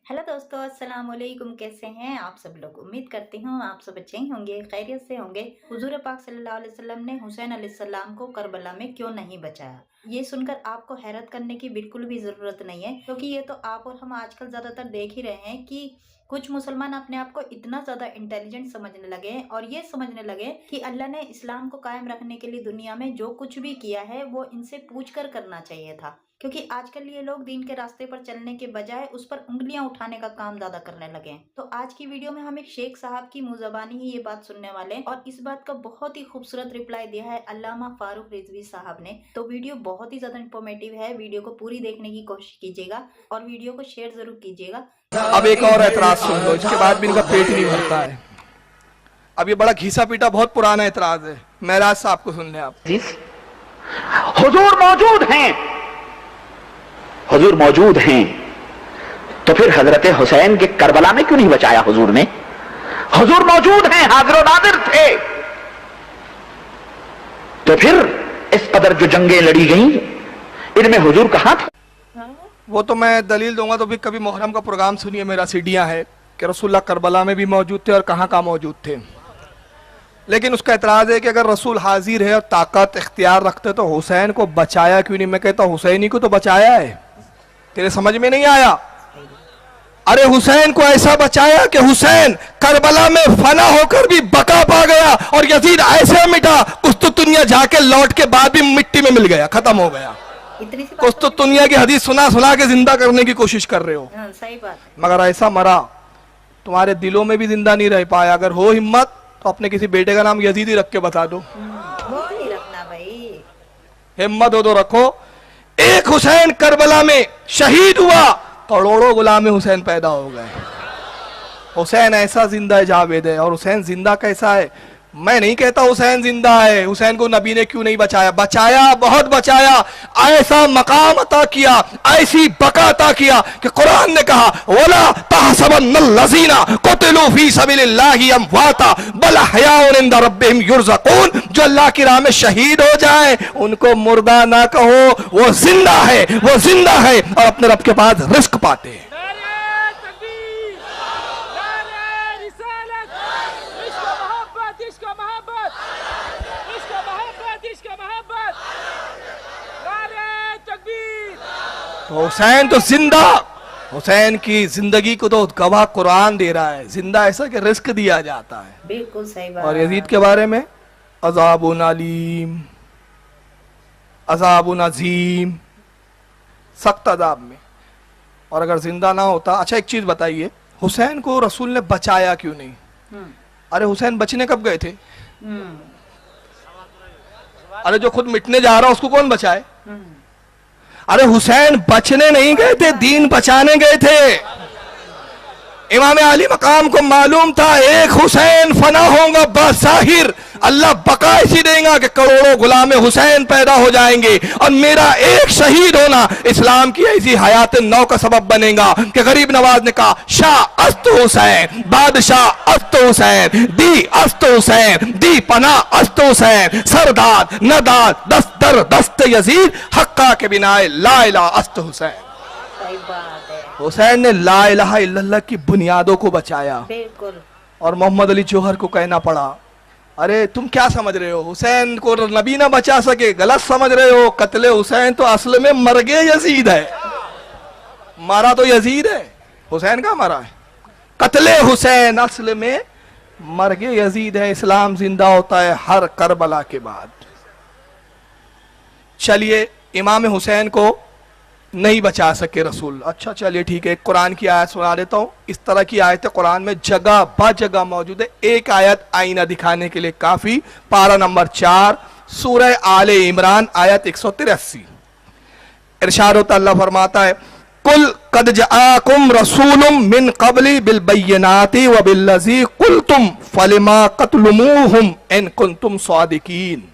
Hello दोस्तों, अस्सलाम वालेकुम। कैसे हैं आप सब लोग? उम्मीद करती हूँ आप सब अच्छे ही होंगे, खैरियत से होंगे। हुजूर पाक सल्लल्लाहु अलैहि वसल्लम ने हुसैन अलैहिस्सलाम को करबला में क्यों नहीं बचाया? ये सुनकर आपको हैरत करने की बिल्कुल भी ज़रूरत नहीं है, क्योंकि ये तो आप और हम आजकल ज़्यादातर देख ही रहे हैं कि कुछ मुसलमान अपने आप को इतना ज़्यादा इंटेलिजेंट समझने लगे हैं और ये समझने लगे कि अल्लाह ने इस्लाम को कायम रखने के लिए दुनिया में जो कुछ भी किया है वो इनसे पूछ कर करना चाहिए था। क्योंकि आजकल ये लोग दीन के रास्ते पर चलने के बजाय उस पर उंगलियां उठाने का काम ज्यादा करने लगे हैं। तो आज की वीडियो में हम एक शेख साहब की मुंह ज़बानी ही ये बात सुनने वाले हैं और इस बात का बहुत ही खूबसूरत रिप्लाई दिया है अल्लामा फारूक रिजवी साहब ने। तो वीडियो बहुत ही ज्यादा इंफॉर्मेटिव है, वीडियो को पूरी देखने की कोशिश कीजिएगा और वीडियो को शेयर जरूर कीजिएगा। अब एक और एतराज सुन लो, इसके बाद भी इनका पेट नहीं भरता है। अब ये बड़ा घिसा पीटा बहुत पुराना एतराज है। महराज साहब को सुन लें आप। हुजूर मौजूद हैं, हुजूर मौजूद हैं, तो फिर हजरत हुसैन के करबला में क्यों नहीं बचाया हुजूर ने? हुजूर मौजूद हैं, हाजिर नादिर थे, तो फिर इस कदर जो जंगें लड़ी गईं इनमें हुजूर कहां थे? वो तो मैं दलील दूंगा, तो भी कभी मुहर्रम का प्रोग्राम सुनिए, मेरा सीडियां है कि रसूलुल्लाह करबला में भी मौजूद थे और कहाँ मौजूद थे। लेकिन उसका एतराज है कि अगर रसूल हाजिर है और ताकत इख्तियार रखते तो हुसैन को बचाया क्यों नहीं? मैं कहता हुसैन ही को तो बचाया है। तेरे समझ में नहीं आया? अरे हुसैन को ऐसा बचाया कि हुसैन करबला में फना होकर भी बका पा गया और यजीद ऐसे मिटा कुस्तुतुनिया जाके लौट के बाद भी मिट्टी में मिल गया, खत्म हो गया। कुस्तुतुनिया की हदीस सुना के जिंदा करने की कोशिश कर रहे हो। सही बात है। मगर ऐसा मरा तुम्हारे दिलों में भी जिंदा नहीं रह पाया। अगर हो हिम्मत तो अपने किसी बेटे का नाम यजीदी रख के बता दो। वो नहीं रखना भाई, हिम्मत हो तो रखो। एक हुसैन करबला में शहीद हुआ, करोड़ों गुलाम हुसैन पैदा हो गए। हुसैन ऐसा जिंदा जावेद है। और हुसैन जिंदा कैसा है? मैं नहीं कहता हुसैन जिंदा है। हुसैन को नबी ने क्यों नहीं बचाया? बचाया, बहुत बचाया। ऐसा मकाम अता किया, ऐसी बका अता किया कि कुरान ने कहा वला तहसबन्नल्लज़ीना कुतिलू फी सबिलिल्लाहि अमवाता बल अहयाउन इंद रब्बिहिम युरज़क़ून। जो अल्लाह की राह में शहीद हो जाए उनको मुर्दा ना कहो, वो जिंदा है, वो जिंदा है और अपने रब के पास रिस्क पाते हैं। तो हुसैन तो जिंदा, हुसैन की जिंदगी को तो गवाह कुरान दे रहा है। जिंदा ऐसा कि रिस्क दिया जाता है। बिल्कुल सही बात। और यजीद के बारे में अज़ाबुन अलीम, अज़ाबुन अज़ीम, सख्त अज़ाब में। और अगर जिंदा ना होता। अच्छा एक चीज बताइए, हुसैन को रसूल ने बचाया क्यों नहीं? अरे हुसैन बचने कब गए थे? अरे जो खुद मिटने जा रहा उसको कौन बचाए? अरे हुसैन बचने नहीं गए थे, दीन बचाने गए थे। इमाम अली मकाम को मालूम था एक हुसैन फना होगा बाज़ाहिर, अल्लाह बका ऐसी देगा कि करोड़ों गुलाम हुसैन पैदा हो जाएंगे और मेरा एक शहीद होना इस्लाम की ऐसी हयात नौ का सबब बनेगा कि गरीब नवाज ने कहा शाह अस्त हुसैन, बादशाह अस्त हुसैन, दी अस्त हुसैन, दी पना अस्त हुसैन, सरदार नदार दस्तर दस्त यजीद, हक्का के बिनाए ला इलाहा अस्त हुसैन। सही बात है। हुसैन ने ला इलाहा इल्लल्लाह की बुनियादों को बचाया। बिल्कुल। और मोहम्मद अली जौहर को कहना पड़ा अरे तुम क्या समझ रहे हो, हुसैन को नबी ना बचा सके, गलत समझ रहे हो। कत्ले हुसैन तो असल में मरगे यजीद है, मारा तो यजीद है, हुसैन का मरा है। कत्ले हुसैन असल में मरगे यजीद है। इस्लाम जिंदा होता है हर करबला के बाद। चलिए इमाम हुसैन को नहीं बचा सके रसूल। अच्छा चलिए ठीक है, कुरान की आयत सुना देता हूं। इस तरह की आयतें कुरान में जगह ब जगह मौजूद है। एक आयत आईना दिखाने के लिए काफी। पारा नंबर 4 सूरह आले इमरान आयत 183। इरशाद होता अल्लाह फरमाता है कुल कद जाअकुम रसूलुम मिन क़ब्ली बिल बय्यिनाति व बिल्लज़ी क़ुल्तुम फलिमा क़त्लुमूहुम इन कुंतुम सादिकीन।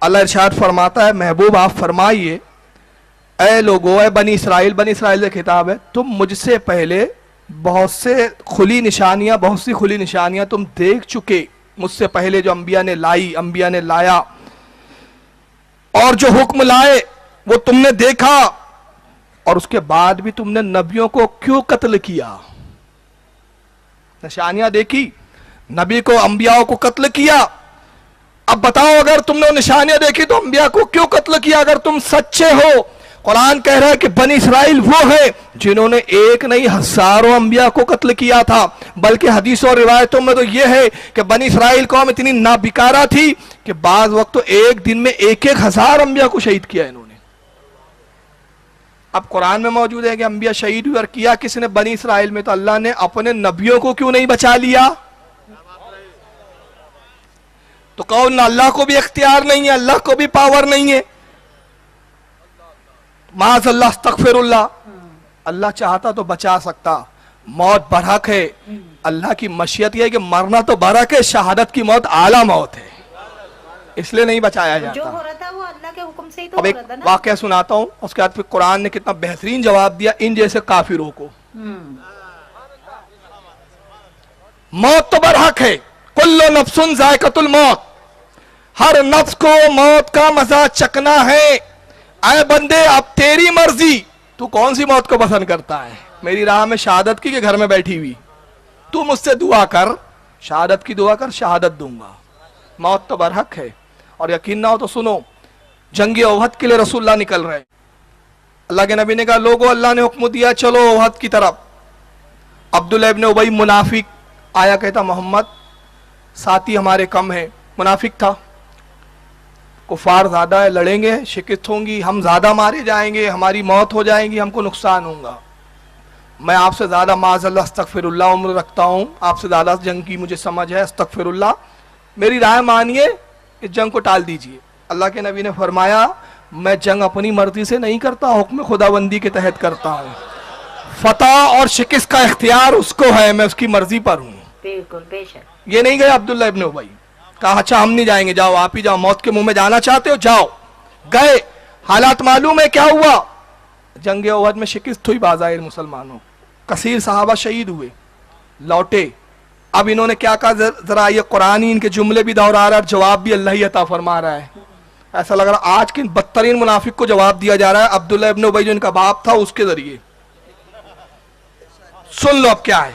अल्लाह इरशाद फरमाता है महबूब आप फरमाइए ऐ लोगो, ऐ बनी इसराइल, बनी इसराइल से खिताब है, तुम मुझसे पहले बहुत सी खुली निशानियां तुम देख चुके। मुझसे पहले जो अंबिया ने लाई, अंबिया ने लाया और जो हुक्म लाए वो तुमने देखा। اور اس کے بعد بھی تم نے نبیوں کو کیوں قتل کیا؟ نشانیاں دیکھی، نبی کو انبیاء کو قتل کیا. اب بتاؤ اگر تم نے نشانیاں دیکھی تو انبیاء کو کیوں قتل کیا اگر تم سچے ہو؟ قرآن کہہ رہا ہے کہ بنی اسرائیل وہ ہیں جنہوں نے ایک نہیں ہزاروں انبیاء کو قتل کیا تھا. بلکہ حدیثوں اور روایتوں میں تو یہ ہے کہ بنی اسرائیل قوم اتنی نابکارہ تھی کہ بعض وقت تو ایک دن میں 1,000 انبیاء کو شہید کیا انہوں نے. اب قرآن میں موجود ہے کہ انبیاء شہید ہوئے، اور کیا کس نے؟ بنی اسرائیل میں. تو اللہ نے اپنے نبیوں کو کیوں نہیں بچا لیا؟ تو کہو نہ اللہ کو بھی اختیار نہیں ہے، اللہ کو بھی پاور نہیں ہے. معاذ اللہ، استغفر اللہ. اللہ چاہتا تو بچا سکتا. موت برحق ہے، اللہ کی مشیت یہ ہے کہ مرنا تو برحق ہے، شہادت کی موت اعلیٰ موت ہے، اس لیے نہیں بچایا جاتا. جو ہو رہا تھا وہ اللہ کے حکم سے ہی تو اب ہو ایک رہا تھا نا. واقعہ سناتا ہوں، اس کے بعد پھر قرآن نے کتنا بہترین جواب دیا ان جیسے کافروں کو. موت تو برحق ہے، کل نفس ذائقۃ الموت، ہر نفس کو موت کا مزہ چکنا ہے. اے بندے اب تیری مرضی، تو کون سی موت کو پسند کرتا ہے؟ میری راہ میں شہادت کی کہ گھر میں بیٹھی ہوئی؟ تو مجھ سے دعا کر، شہادت کی دعا کر، شہادت دوں گا. موت تو برحق ہے. اور یقین نہ ہو تو سنو، جنگ احد کے لیے رسول اللہ نکل رہے. اللہ کے نبی نے کہا لوگو اللہ نے حکم دیا چلو احد کی طرف. عبداللہ ابن ابی منافق آیا، کہتا محمد ساتھی ہمارے کم ہیں. منافق تھا، کفار زیادہ ہے، لڑیں گے شکست ہوں گی، ہم زیادہ مارے جائیں گے، ہماری موت ہو جائیں گی، ہم کو نقصان ہوگا. میں آپ سے زیادہ معاذ اللہ استغفر اللہ عمر رکھتا ہوں، آپ سے زیادہ جنگ کی مجھے سمجھ ہے، استغفر اللہ، میری رائے مانیے، اس جنگ کو ٹال دیجئے. اللہ کے نبی نے فرمایا میں جنگ اپنی مرضی سے نہیں کرتا، حکم خداوندی کے تحت کرتا ہوں. فتح اور شکست کا اختیار اس کو ہے، میں اس کی مرضی پر ہوں. بالکل بے شک. یہ نہیں گئے عبداللہ ابن ابی، کہا اچھا ہم نہیں جائیں گے، جاؤ آپ ہی جاؤ، موت کے منہ میں جانا چاہتے ہو جاؤ. گئے. حالات معلوم ہے کیا ہوا؟ جنگ احد میں شکست ہوئی بظاہر مسلمانوں، کثیر صحابہ شہید ہوئے، لوٹے. اب انہوں نے کیا کہا؟ ذرا یہ قرآن ان کے جملے بھی دہرا رہا ہے، جواب بھی اللہ ہی عطا فرما رہا ہے. ایسا لگ رہا آج کے بدترین منافق کو جواب دیا جا رہا ہے، عبداللہ ابن ابی جو ان کا باپ تھا اس کے ذریعے. سن لو اب کیا ہے.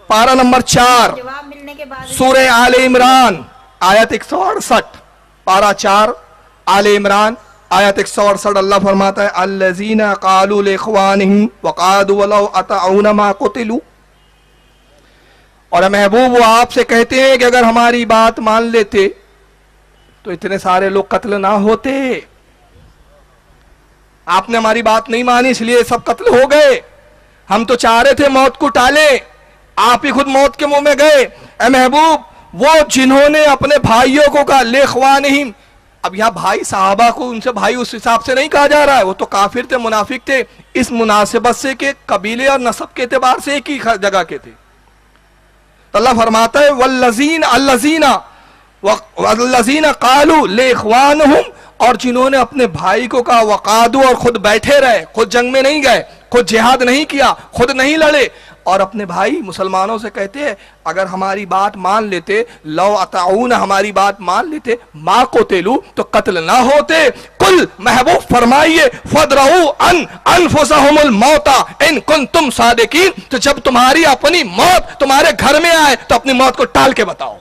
پارہ نمبر 4 جواب ملنے کے بعد سورہ آل عمران آیت 168، پارہ 4 آل عمران آیت 168. اللہ فرماتا ہے الذین قالوا لاخوانہم وقعدوا ولو اطاعونا ما قتلوا. اور محبوب وہ آپ سے کہتے ہیں کہ اگر ہماری بات مان لیتے تو اتنے سارے لوگ قتل نہ ہوتے. آپ نے ہماری بات نہیں مانی اس لیے سب قتل ہو گئے. ہم تو چاہ رہے تھے موت کو ٹالیں، آپ ہی خود موت کے منہ میں گئے. اے محبوب وہ جنہوں نے اپنے بھائیوں کو کہا لاخوانہم، اب یہاں بھائی صحابہ کو ان سے بھائی اس حساب سے نہیں کہا جا رہا ہے، وہ تو کافر تھے، منافق تھے، اس مناسبت سے کہ قبیلے اور نسب کے اعتبار سے ایک ہی جگہ کے تھے. تو اللہ فرماتا ہے والذین قالوا لاخوانہم، اور جنہوں نے اپنے بھائی کو کہا وقعدوا، اور خود بیٹھے رہے، خود جنگ میں نہیں گئے، خود جہاد نہیں کیا، خود نہیں لڑے، اور اپنے بھائی مسلمانوں سے کہتے ہیں اگر ہماری بات مان لیتے، لو اطاعون، ہماری بات مان لیتے، ما قتلوا، تو قتل نہ ہوتے. قل محبوب فرمائیے فادرؤوا عن انفسہم الموت ان کنتم صادقین، تو جب تمہاری اپنی موت تمہارے گھر میں آئے تو اپنی موت کو ٹال کے بتاؤ.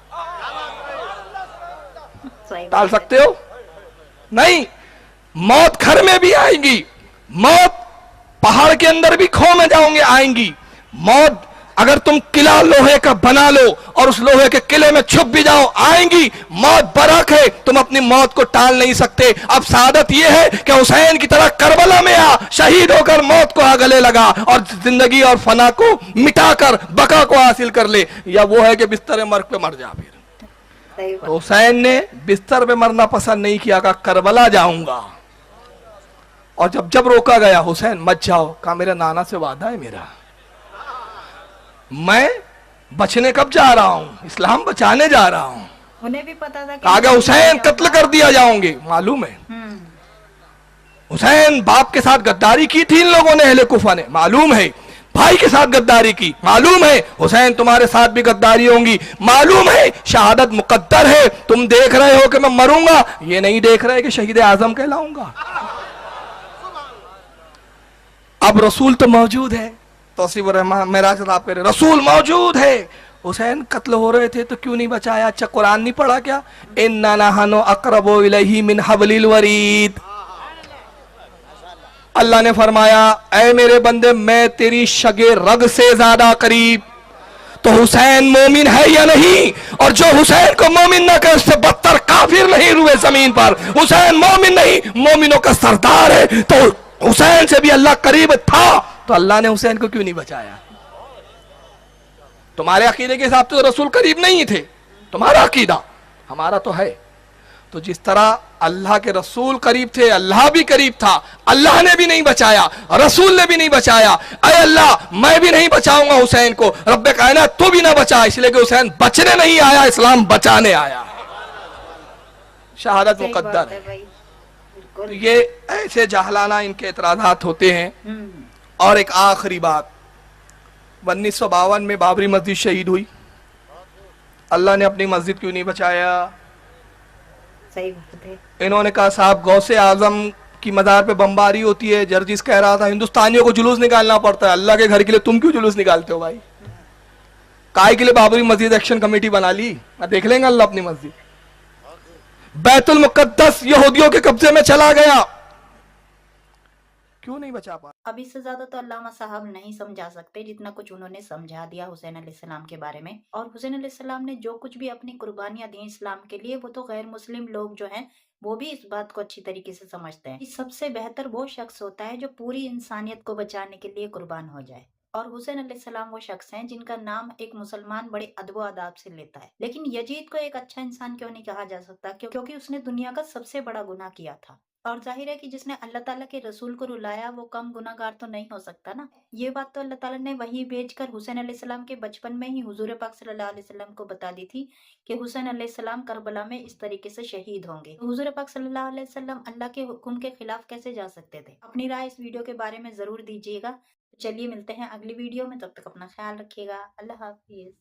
ٹال سکتے ہو؟ نہیں. موت گھر میں بھی آئیں گی، موت پہاڑ کے اندر بھی کھو میں جاؤں گے آئیں گی. موت اگر تم قلعہ لوہے کا بنا لو اور اس لوہے کے قلعے میں چھپ بھی جاؤ آئیں گی. موت برحق ہے، تم اپنی موت کو ٹال نہیں سکتے. اب سعادت یہ ہے کہ حسین کی طرح کربلا میں آ، شہید ہو کر موت کو گلے لگا اور زندگی اور فنا کو مٹا کر بقا کو حاصل کر لے، یا وہ ہے کہ بستر مرگ پہ مر جا. پھر تو حسین نے بستر پہ مرنا پسند نہیں کیا، کہا کربلا جاؤں گا. اور جب روکا گیا حسین مت جاؤ، کہا میرا نانا سے وعدہ ہے میرا، میں بچنے کب جا رہا ہوں، اسلام بچانے جا رہا ہوں. انہیں بھی پتا تھا کہ کہا کہ حسین قتل کر دیا جاؤں گے. معلوم ہے حسین باپ کے ساتھ غداری کی تھی ان لوگوں نے، اہل کوفہ نے، معلوم ہے بھائی کے ساتھ غداری کی، معلوم ہے حسین تمہارے ساتھ بھی غداری ہوں گی، معلوم ہے شہادت مقدر ہے. تم دیکھ رہے ہو کہ میں مروں گا، یہ نہیں دیکھ رہے کہ شہید اعظم کہلاؤں گا. अब रसूल तो मौजूद है, तौसीफ मेराज साहब कह रहे रसूल मौजूद है, हुसैन कत्ल हो रहे थे तो क्यों नहीं बचाया? अच्छा कुरान नहीं पढ़ा क्या? इन्ना नहनु अक़रबु इलैहि मिन हब्लिल वरीद। अल्लाह ने फरमाया ऐ मेरे बंदे मैं तेरी शगे रग से ज्यादा करीब। तो हुसैन मोमिन है या नहीं? और जो हुसैन को मोमिन न करे उससे बदतर काफिर नहीं रुए जमीन पर। हुसैन मोमिन नहीं, मोमिनों का सरदार है। तो हुसैन से भी अल्लाह करीब था, तो अल्लाह ने हुसैन को क्यों नहीं बचाया? तुम्हारे अकीदे के हिसाब से तो रसूल करीब नहीं थे, तुम्हारा अकीदा, हमारा तो है। तो जिस तरह अल्लाह के रसूल करीब थे, अल्लाह भी करीब था, अल्लाह ने भी नहीं बचाया, रसूल ने भी नहीं बचाया। अरे अल्लाह मैं भी नहीं बचाऊंगा हुसैन को, रब्बे कायनात तू भी ना बचा, इसलिए कि हुसैन बचने नहीं आया, इस्लाम बचाने आया। शहादत मुकद्दर है। तो ये ऐसे जाहलाना इनके एतराज़ात होते हैं। और एक आखिरी बात, 1952 में बाबरी मस्जिद शहीद हुई, अल्लाह ने अपनी मस्जिद क्यों नहीं बचाया? सही बात है। इन्होंने कहा साहब गौसे आजम की मज़ार पे बमबारी होती है, जर्जिस कह रहा था हिंदुस्तानियों को जुलूस निकालना पड़ता है, अल्लाह के घर के लिए तुम क्यों जुलूस निकालते हो भाई? काय के लिए बाबरी मस्जिद एक्शन कमेटी बना ली? देख लेंगे अल्लाह अपनी मस्जिद। बैतुल मुकद्दस यहूदियों के कब्जे में चला गया, क्यों नहीं बचा पा? अब इससे ज्यादा तो अल्लामा साहब नहीं समझा सकते जितना कुछ उन्होंने समझा दिया हुसैन अलैहिस्सलाम के बारे में। और हुसैन अलैहिस्सलाम ने जो कुछ भी अपनी कुर्बानियां दी इस्लाम के लिए, वो तो गैर मुस्लिम लोग जो हैं वो भी इस बात को अच्छी तरीके से समझते हैं कि सबसे बेहतर वो शख्स होता है जो पूरी इंसानियत को बचाने के लिए कुर्बान हो जाए। और हुसैन अलैहिस्सलाम वो शख्स हैं जिनका नाम एक मुसलमान बड़े अदब आदाब से लेता है। लेकिन यजीद को एक अच्छा इंसान क्यों नहीं कहा जा सकता? क्योंकि उसने दुनिया का सबसे बड़ा गुनाह किया था। और जाहिर है कि जिसने अल्लाह ताला के रसूल को रुलाया वो कम गुनाहगार तो नहीं हो सकता ना। ये बात तो अल्लाह ताला ने वही भेजकर हुसैन अलैहिस्सलाम के बचपन में ही हुजूर पाक सल्लल्लाहु अलैहि वसल्लम को बता दी थी कि हुसैन अलैहिस्सलाम करबला में इस तरीके से शहीद होंगे। तो हुजूर पाक सल्लल्लाहु अलैहि वसल्लम अल्लाह के हुक्म के खिलाफ कैसे जा सकते थे? अपनी राय इस वीडियो के बारे में जरूर दीजिएगा। चलिए मिलते हैं अगली वीडियो में, तब तक अपना ख्याल रखिएगा। अल्लाह हाफिज।